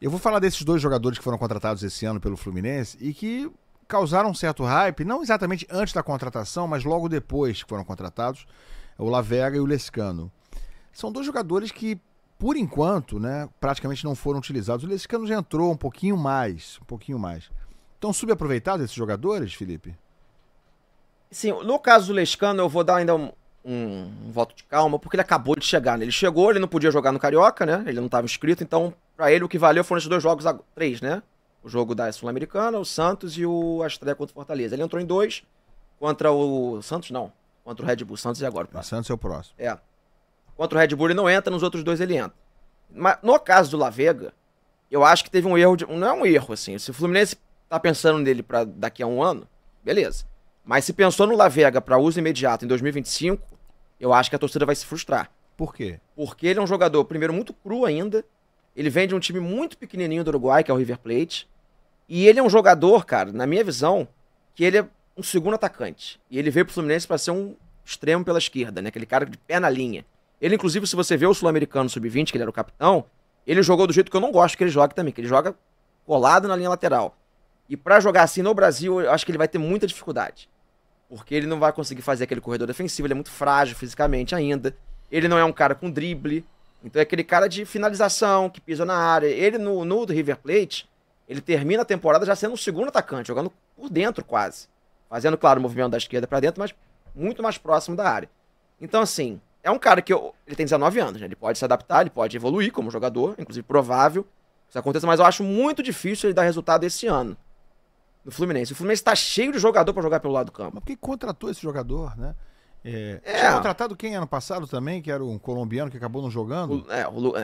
Eu vou falar desses dois jogadores que foram contratados esse ano pelo Fluminense e que causaram um certo hype, não exatamente antes da contratação, mas logo depois que foram contratados, o Lavega e o Lescano. São dois jogadores que, por enquanto, né, praticamente não foram utilizados. O Lescano já entrou um pouquinho mais, Estão subaproveitados esses jogadores, Felipe? Sim, no caso do Lescano, eu vou dar ainda um voto de calma, porque ele acabou de chegar, né? Ele chegou, ele não podia jogar no Carioca, né? Ele não estava inscrito, então, pra ele, o que valeu foram esses dois jogos, três, né? O jogo da Sul-Americana, o Santos e a estreia contra o Fortaleza. Ele entrou em dois, contra o Santos, não. Contra o Red Bull. Santos e agora. O Santos é o próximo. É. Contra o Red Bull ele não entra, nos outros dois ele entra. Mas no caso do Lavega, eu acho que teve um erro, não é um erro, assim. Se o Fluminense tá pensando nele pra daqui a um ano, beleza. Mas se pensou no Lavega pra uso imediato em 2025, eu acho que a torcida vai se frustrar. Por quê? Porque ele é um jogador, primeiro, muito cru ainda. Ele vem de um time muito pequenininho do Uruguai, que é o River Plate. E ele é um jogador, cara, na minha visão, que ele é um segundo atacante. E ele veio pro Fluminense pra ser um extremo pela esquerda, né? Aquele cara de pé na linha. Ele, inclusive, se você vê o Sul-Americano Sub-20, que ele era o capitão, ele jogou do jeito que eu não gosto que ele jogue também, que ele joga colado na linha lateral. E pra jogar assim no Brasil, eu acho que ele vai ter muita dificuldade. Porque ele não vai conseguir fazer aquele corredor defensivo, ele é muito frágil fisicamente ainda. Ele não é um cara com drible. Então é aquele cara de finalização, que pisa na área. Ele no River Plate, ele termina a temporada já sendo um segundo atacante, jogando por dentro quase. Fazendo, claro, o movimento da esquerda pra dentro, mas muito mais próximo da área. Então, assim, é um cara que ele tem 19 anos, né? Ele pode se adaptar, ele pode evoluir como jogador, inclusive provável que isso aconteça, mas eu acho muito difícil ele dar resultado esse ano no Fluminense. O Fluminense tá cheio de jogador pra jogar pelo lado do campo. Mas por que contratou esse jogador, né? Tinha contratado quem ano passado também, que era um colombiano que acabou não jogando?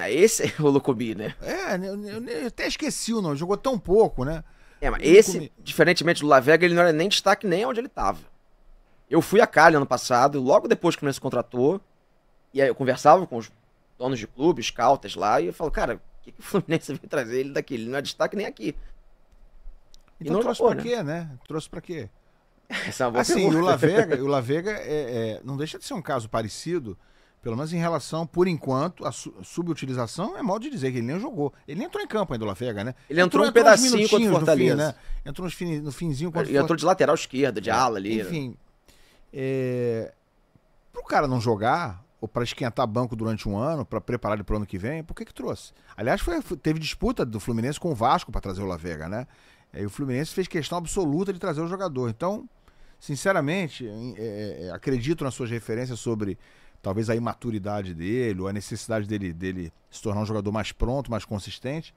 Esse é o Lucubi, né? Eu até esqueci o nome, jogou tão pouco, né? Mas esse, diferentemente do Lavega, ele não era nem destaque nem onde ele tava. Eu fui a Cali ano passado, logo depois que o Fluminense contratou, e aí eu conversava com os donos de clubes, scouts lá, e eu falo, cara, o que o Fluminense veio trazer ele daqui? Ele não é destaque nem aqui. Então trouxe pra quê, né? Trouxe pra quê? Essa é uma boa assim, pergunta. o Lavega não deixa de ser um caso parecido, pelo menos em relação, por enquanto, à subutilização, é mal de dizer que ele nem jogou. Ele nem entrou em campo ainda, o Lavega, né? Ele entrou um pedacinho contra o Fortaleza. No fim, né? Entrou no finzinho contra o Fortaleza. Ele entrou de lateral esquerda, de ala ali. Enfim, pro cara não jogar, ou para esquentar banco durante um ano, para preparar ele pro ano que vem, por que trouxe? Aliás, teve disputa do Fluminense com o Vasco para trazer o Lavega, né? E o Fluminense fez questão absoluta de trazer o jogador. Então, sinceramente, acredito nas suas referências sobre talvez a imaturidade dele, ou a necessidade dele se tornar um jogador mais pronto, mais consistente.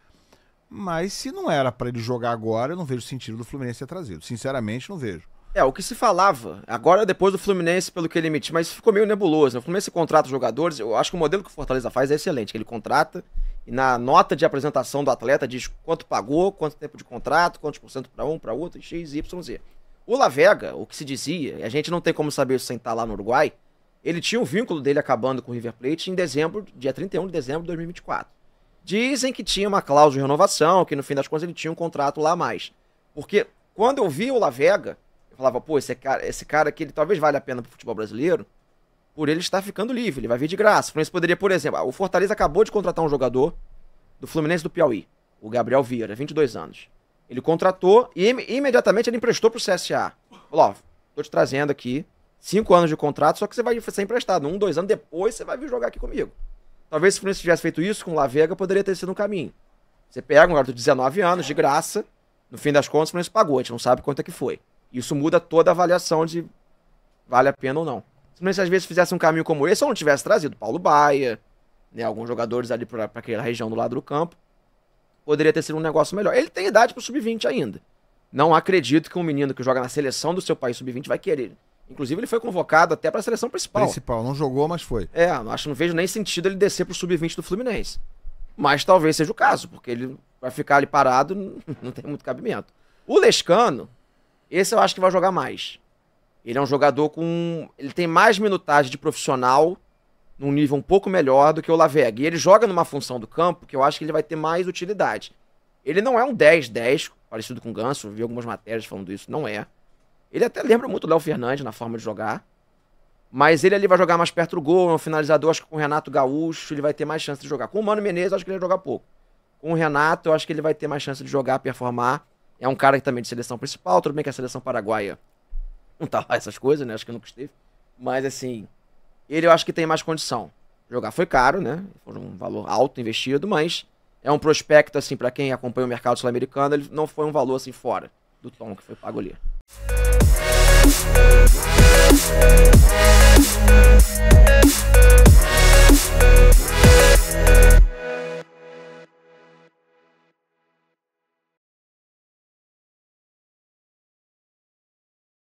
Mas se não era para ele jogar agora, eu não vejo sentido do Fluminense ter trazido. Sinceramente, não vejo. O que se falava, agora depois do Fluminense, pelo que ele emitiu, mas ficou meio nebuloso, né? O Fluminense contrata os jogadores, eu acho que o modelo que o Fortaleza faz é excelente, que ele contrata e na nota de apresentação do atleta diz quanto pagou, quanto tempo de contrato, quantos por cento para um, para outro, X, Y, Z. O Lavega, o que se dizia, e a gente não tem como saber isso sem estar lá no Uruguai, ele tinha um vínculo dele acabando com o River Plate em dezembro, dia 31 de dezembro de 2024. Dizem que tinha uma cláusula de renovação, que no fim das contas ele tinha um contrato lá a mais. Porque quando eu vi o Lavega, eu falava, pô, esse cara aqui, ele talvez valha a pena pro futebol brasileiro, por ele estar ficando livre, ele vai vir de graça. O Fluminense poderia, por exemplo, o Fortaleza acabou de contratar um jogador do Fluminense do Piauí, o Gabriel Vieira, 22 anos. Ele contratou e imediatamente ele emprestou pro CSA. Falou, ó, tô te trazendo aqui, 5 anos de contrato, só que você vai ser emprestado. 1, 2 anos depois você vai vir jogar aqui comigo. Talvez se o Fluminense tivesse feito isso com o Lavega, poderia ter sido um caminho. Você pega um garoto de 19 anos, de graça, no fim das contas o Fluminense pagou, a gente não sabe quanto é que foi. Isso muda toda a avaliação de vale a pena ou não. Se o Fluminense às vezes fizesse um caminho como esse, ou não tivesse trazido Paulo Baia, né, alguns jogadores ali pra aquela região do lado do campo, poderia ter sido um negócio melhor. Ele tem idade pro sub-20 ainda. Não acredito que um menino que joga na seleção do seu país sub-20 vai querer. Inclusive ele foi convocado até pra seleção principal. Não jogou, mas foi. Não vejo nem sentido ele descer pro sub-20 do Fluminense. Mas talvez seja o caso, porque ele vai ficar ali parado, não tem muito cabimento. O Lescano, esse eu acho que vai jogar mais. Ele é um jogador com... Ele tem mais minutagem de profissional num nível um pouco melhor do que o Lavega. E ele joga numa função do campo que eu acho que ele vai ter mais utilidade. Ele não é um 10-10, parecido com o Ganso, eu vi algumas matérias falando isso, não é. Ele até lembra muito o Léo Fernandes na forma de jogar. Mas ele ali vai jogar mais perto do gol, é um finalizador, acho que com o Renato Gaúcho ele vai ter mais chance de jogar. Com o Mano Menezes, acho que ele vai jogar pouco. Com o Renato, eu acho que ele vai ter mais chance de jogar, performar. É um cara que também de seleção principal, tudo bem que a seleção paraguaia não tá lá essas coisas, né? Acho que nunca esteve. Mas, assim, ele eu acho que tem mais condição. Jogar foi caro, né? Foi um valor alto investido, mas é um prospecto, assim, pra quem acompanha o mercado sul-americano, ele não foi um valor, assim, fora do tom que foi pago ali.